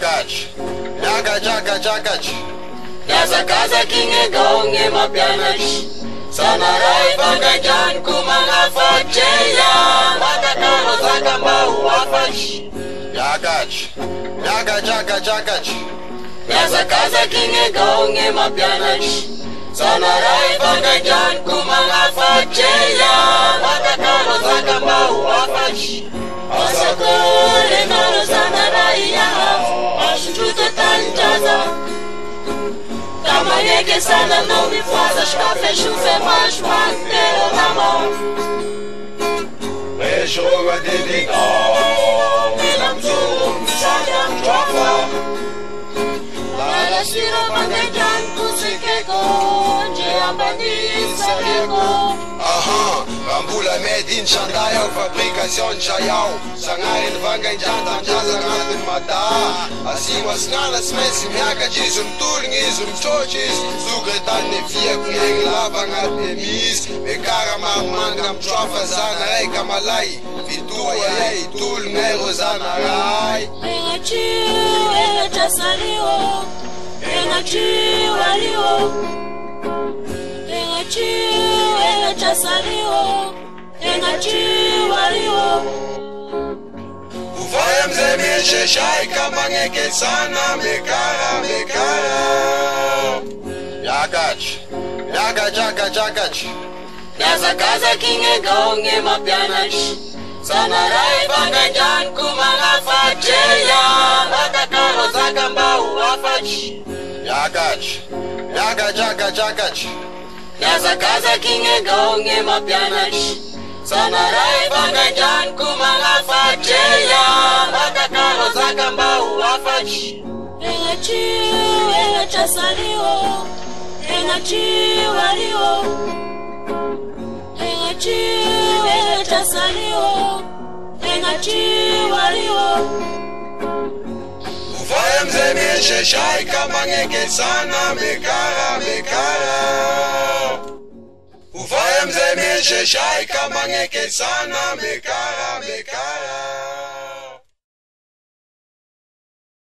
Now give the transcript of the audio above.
Yakach, yakach. Yaza kaza kinge gaunge mapianash. Sanarai bagajan kumanga facheya. Matakaro zakamba uafash. Yakach. Yaza kaza kinge gaunge mapianash. Sanarai bagajan kumanga facheya. Matakaro zakamba uafash. Asakore naro sanarai ya. Ashuchuta tanjaza. Tamanheke sana não me faças café chuva mais manteiro na mão. Rejoga de digão, Milamzum, Sadam Jaffa. Para Siro Bandejan, Kusikeko, Jeambani, Sareko. Aha, Rambula made in Shandayo, fabrication Chayao. Sangarin Vanganjan, Jazangan Mata. Assim was Nanas Messi, Miaka Jisum, Turing isum, Churches, Sugretan, Fia, Kung Lavang at Emis, Mekara Mangram, Trafa, Zana, Kamalai, Vitua, Tul, Nerozana, Rai. Engachiu, Engachasario, Engachiu, Alio. Engachiu, Alio. Ufaya mzee shai kama ngeke sana mekara. Yakach. Yaza kaza kinge gaunge mapianash. Sanarai bagajan kumanga facheya. Matakaro zakamba uafash. Yakach. Yaza kaza kinge gaunge mapianash. Sanarai bagajan kumanga facheya. Matakaro zakamba uafash. Engachasario. Engachiu, Alio. Engachiu, Alio. Ufaya mzee shai kama ngeke sana mekara. Ufaya mzee shai kama ngeke sana mekara.